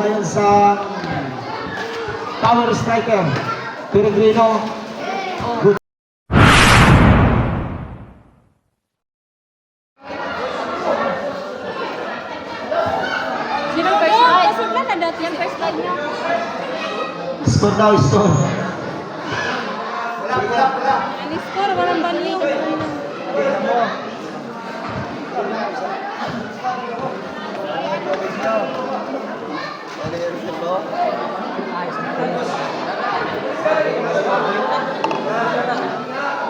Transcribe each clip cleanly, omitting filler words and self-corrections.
ngayon sa power striker. Peregrino. Good. Sino first slide? Pasok na dati yung first slide niya. Score daw, score. Ang score, walang baliw.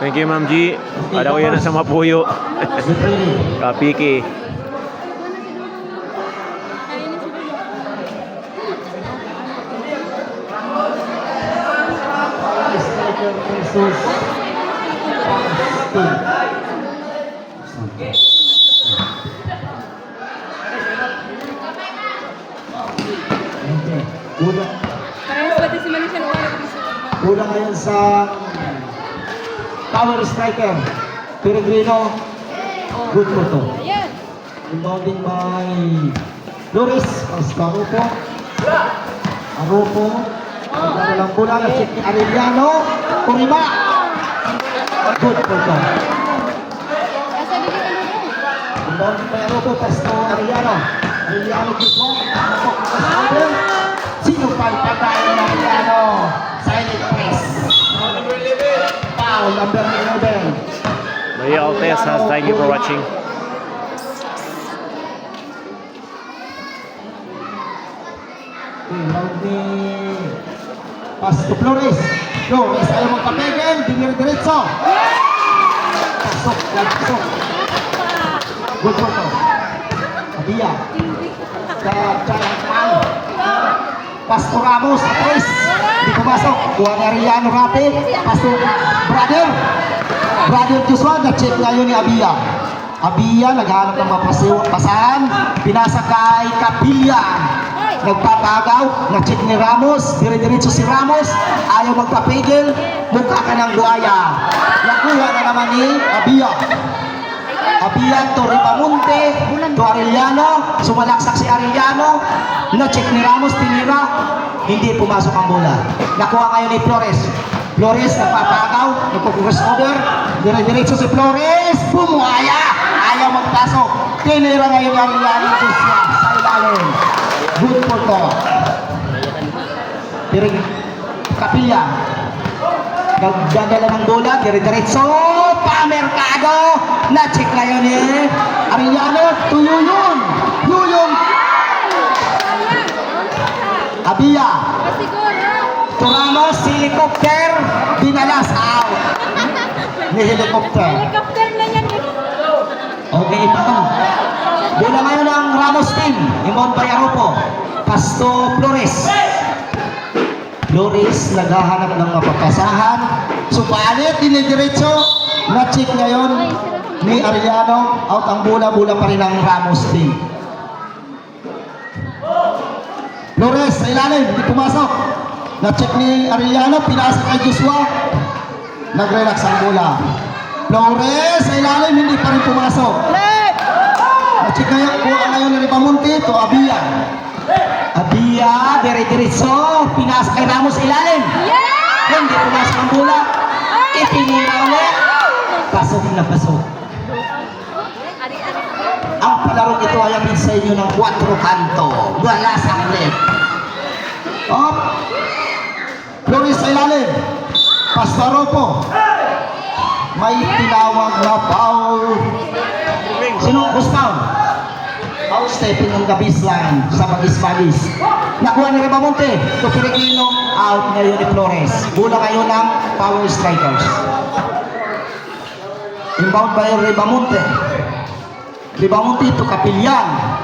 Thank you, Ma'am G. Ada ko yan sa Mapuyo. Kapiki. Striker versus Una, Parehas pati si Manisha Luwara. una ngayon sa power striker. Peregrino. Good po to. Ayan. Inbounding by Loris. Hasta Arupo. Ang lang bola na si Arellano. Kurima. Good po to. Nasa dili ka na. Inbounding by Arupo. Hasta Arellano. Arellano dito. Sino pa ipatayin ng Arellano? Silent press. Foul number 11. Maria Altes has thank you for watching. Pas to Flores. Flores ayaw magpapegel. Diretso. Pasok. Good po to. Abia. Pastor Ramos. Tres. Hindi pumasok. Kuha na Arellano Rapi. Pastor Brother Joshua. Na-check ngayon ni Abia. Abia naghanap ng pasahan. Pinasa kay Kabilyan. Nagpapagaw, na-check ni Ramos, dire-diretso si Ramos, ayaw magpapigil, mukha ka ng buhaya. Nakuha na naman ni Abia. Abia to Ripamonte, to Arellano, sumalaksak si Arellano, na-check ni Ramos, tinira, hindi pumasok ang bola. Nakuha ngayon ni Flores. Flores nagpapagaw, nagpo-crossover, dire-diretso si Flores, bumuhaya, ayaw magpasok. Tinira ngayon ni Arellano sa ilalim. Good po to. Kapilya. Nagdadala ng bola. Dire-diretso. Pa-merkado. Na-check na yun eh. Arellano. To Yuyun. Abia. To Ramos. Si helicopter. Dinalas out. Ni helicopter. Helicopter na yan. Okay, ipatong. Bola ngayon ang Ramos team. Imon Bayaropo. Pasto Flores. Flores naghahanap ng mapapasahan. Supalit, dinidiretso. Na-check ngayon ni Arellano. Out ang bola pa rin ang Ramos team. Flores sa ilalim, hindi pumasok. Na-check ni Arellano. Pinasa kay Joshua. Nag-relax ang bola. Flores sa ilalim, hindi pa rin pumasok. Check ngayon ni Ripamonte to Abia. Abia, dire-diretso, pinasa kay Ramos ilalim. Hindi pumasok ang bola. Itinira ulit. Pasok na pasok. Ang palarong ito ay ang sa inyo ng 4 kanto. Wala sa red. Up. Flores sa ilalim. Pastaropo. May tinawag na foul. Sino? Gustav. Outstepping ng the baseline sa pag-ispalis. Nakuha ni Ripamonte. To Peregrino. Out ngayon ni Flores. Bola ngayon ng power strikers. Inbound by Ripamonte. Ripamonte to Kapilyan.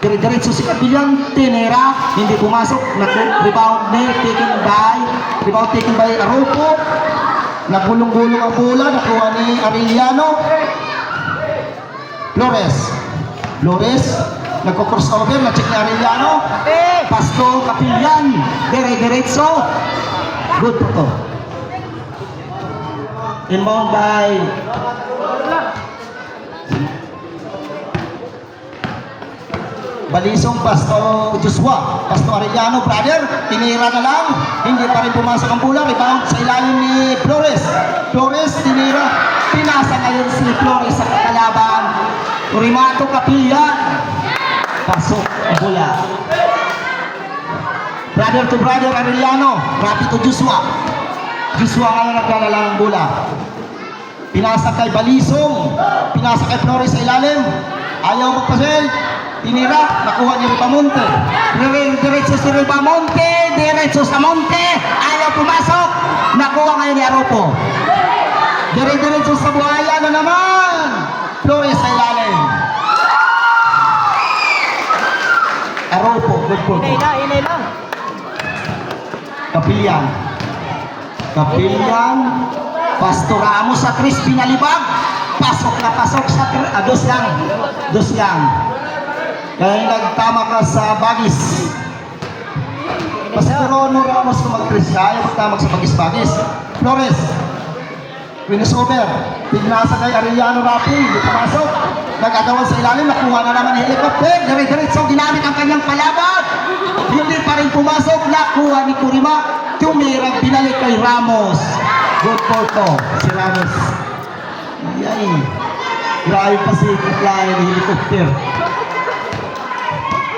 Dire-diretso si Kapilyan. Tinera. Hindi pumasok. Rebound taken by Arupo. Nagulong-gulong ang bola. Nakuha ni Arellano. Flores, nagko-crossover, na-check ni Arellano. Pasto, Kapilyan, dire-diretso. Good po to. Inbound by Balisong, Pasto Joshua. Pasto Arellano, brother. Tinira na lang. Hindi pa rin pumasok ang bola. Rebound sa ilalim ni Flores. Flores, tinira. Pinasa ngayon si Flores sa kalaban. Rimato Kapilyan. Pasok ang bola. Brother to brother Arellano. Rapi to Joshua. Joshua ngayon nagdala ng bola. Pinasa kay Balisong. Pinasa kay Flores sa ilalim. Ayaw magpasel. Tinira. Nakuha ni Ribamonte. Diretso si Ribamonte. Diretso sa Monte. Ayaw pumasok. Nakuha ngayon ni Aropo. Diretso sa buhaya na naman. Flores sa ilalim. Aropo. Good for Inay lang. Kapilyan. Kapilyan. Pastor Ramos sa Chris pinalibag. Pasok na pasok sa dos lang. Dos lang. Kaya nagtama ka sa bagis. Pastor Ramos kung mag-Chris siya. Ayaw magtama sa bagis-bagis. Flores. Winnesover. Pignasa kay Arellano Rapi. Hindi pumasok. Nag-agawan sa ilalim. Nakuha na naman ni helicopter. Dire-diretso ginamit ang kanyang palaban. Hindi pa rin pumasok. Nakuha ni Kurima. Tumirang binalik kay Ramos. Good for to. Si Ramos. Ay. Grabe pa si Kuklay ni helicopter.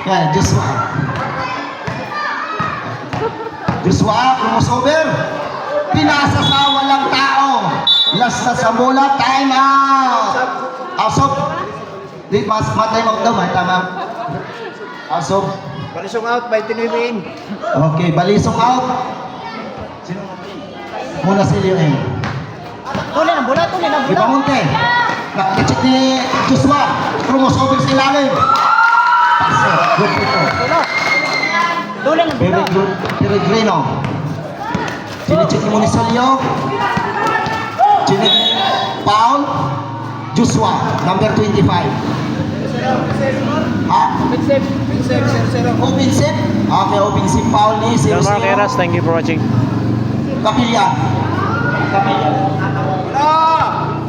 Yan, Joshua. Joshua, crossover. Pinasa sa walang tao. Last na sa bola. Time out. Asop. Di mas time out daw. May tama. Asop. Balisong out by Tinuwin. Okay, Balisong out. Muna si Leon. Tuloy ng bola. Ipamunte. Nakikit ni Joshua. Crossover sa ilalim. Paso. Good ito. Tuloy ng bola. Very good. Peregrino. Sinichit ni Munisolio. Chinit Paul. Joshua. Number 25. Ha? Open set. Okay, open set. Paul ni John 0-0. Marqueras, thank you for watching. Kapilya. Kapilya.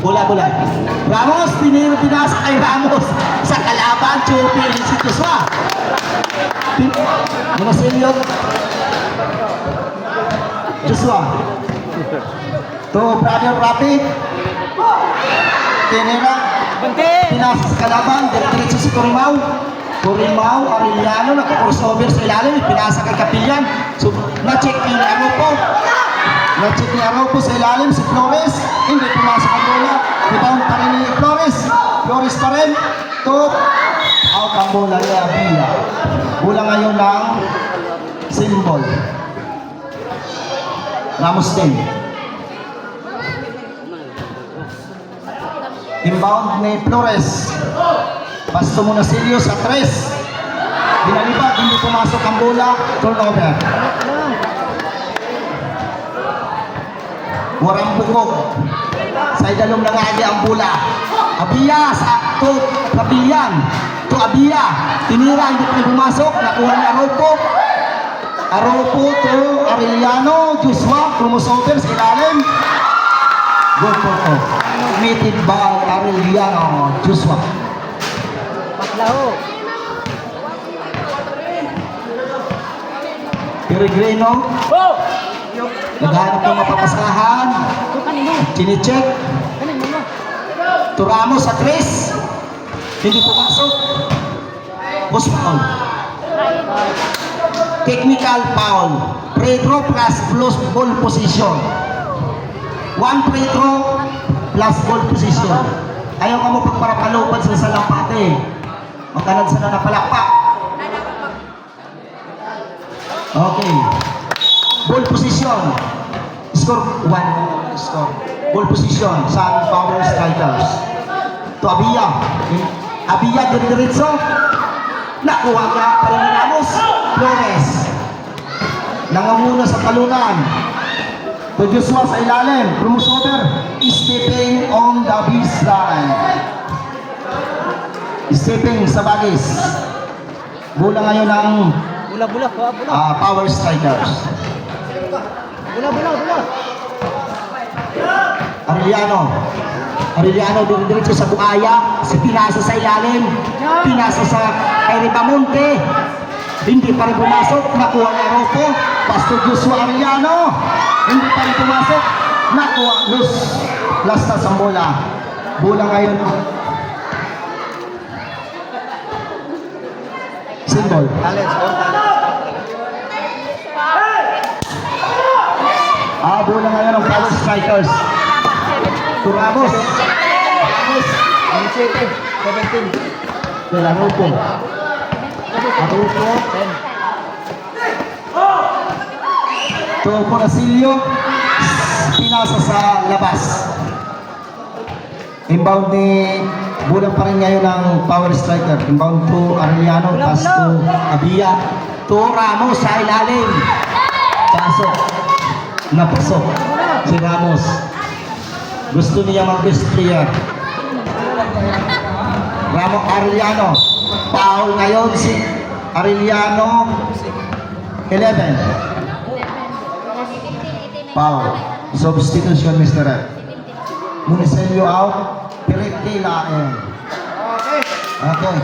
Bola. Ramos, pinasa kay Ramos. Sa kalaban, Chupi, si Joshua. Monosilio. Joshua. To brother Rapi. Tinira. Pinasa sa kalaban, diretso si Corimao. Corimao, Arellano, naka-crossover sa ilalim. Pinasa kay Kapilyan. So, na-check ni Aropo. Na-check ni Aropo sa ilalim si Flores. Hindi pumasok ang bola. Rebound pa rin ni Flores. Flores pa rin. To out ang bola ni Abia. Bola ngayon ng symbol. Ramos 10. Inbound ni Flores. Pasto muna Silio sa 3. Binalibag, hindi pumasok ang bola. Turnover. Warang bukog. Sa idalong nangagi ang bola. Abia sa to Kapilyan. To Abia. Tinira, hindi pa pumasok. Nakuha ni Aropo. Aropo to Arellano. Joshua. Crossover sa ilalim. Good for to. Committed by Arellano. Joshua. Paklaho. Peregrino. Naghanap ng mapapasahan. Chinicheck. To Ramos sa 3. Hindi pumasok. Boss foul. Technical foul. Free throw plus ball position. 1 free throw plus ball position. Ayaw ka mo pagparapalupan sa salampate. Magkanad sa napalakpak. Okay. Ball position. Score 1. Score. Ball position sa power strikers. To Abia. Abia diretso. Nakuha ka para ni Ramos. Flores. Nanganguna sa talunan. To Joshua sa ilalim. Crossover. Stepping on the baseline. Stepping sa bagis. Bola ngayon ng Bola. power strikers. Bola. Arellano. Arellano diretso sa buaya, si pinasa sa ilalim, pinasa sa kay Ribamonte, hindi pa rin pumasok, nakuha ni Aropo, Pastor Joshua Arellano, hindi pa rin pumasok, nakuha Luz, lastas ang bola, bola ngayon, symbol, bola ngayon ng Power Strikers, to Ramos, 17. de la Aropo, to Conasilio, pinasa sa labas. Inbound ni bulang pa rin ngayon ng Power Striker. Inbound to Arellano, pass to Abia, to Ramos sa ilalim. Pasok. Napasok si Ramos. Gusto niya mag-best player. Ramos Arellano. Foul ngayon si Arellano. 11. Foul. Substitution, Mr. Rep. Municelio out. Piretti lain. Okay.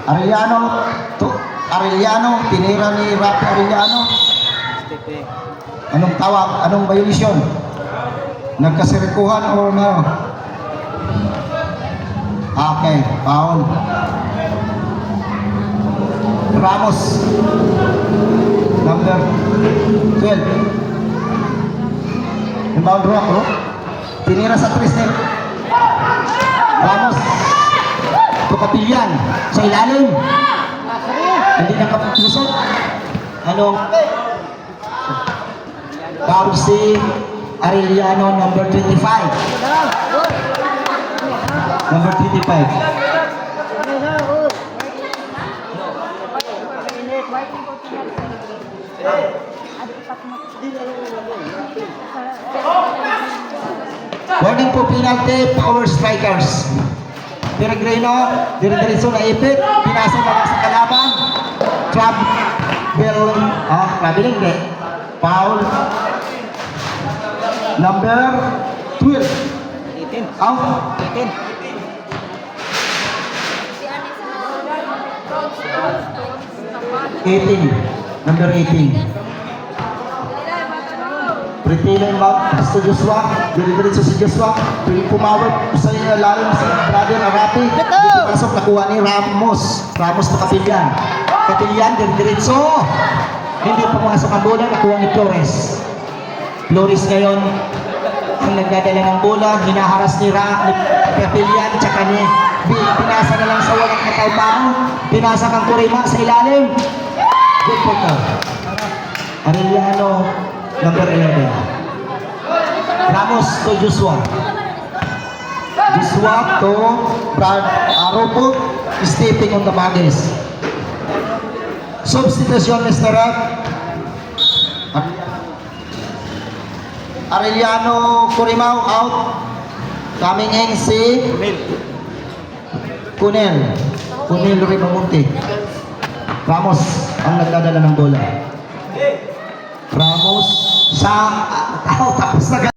Arellano, tinira ni Rafi Arellano. Anong tawag? Anong violation? Nagkasirikuhan or no? Okay, foul. Ramos. Number 12. Inbound rock, bro. Tinira sa Tristan. Ramos. Tukapilyan. Sa ilalim. Hindi nakapaglusot. Anong? Foul si Arellano, number 25. Number 25. Warning po, penalty, Power Strikers. Peregrino, diretso na ipit, pinasa na lang sa kalaban. Traveling de. Foul. Number 12. 18. Out. 18. Number 18. Pretila yung gusto Joshua. Diretso si Joshua. Pumawag sa lalim si brother Arapi. Dito pasok, nakuha ni Ramos. Ramos na Kapilyan. Kapilyan, diretso. Hindi pumasok ang bola, nakuha ni Flores. Flores ngayon ang nagdadala ng bola, hinaharas ni Kapilyan, tsaka ni pinasa na lang sa walang katao-tao, pinasa kang Kurima sa ilalim. Good for ka. Arellano, number 11. Ramos to Joshua. Joshua to Brad Aropo, stepping on the baggies. Substitution, Mr. Rep. Arellano Curimao out. Coming in si Cunel Ribamonte. Ramos ang nagdadala ng bola. Ramos sa tapos na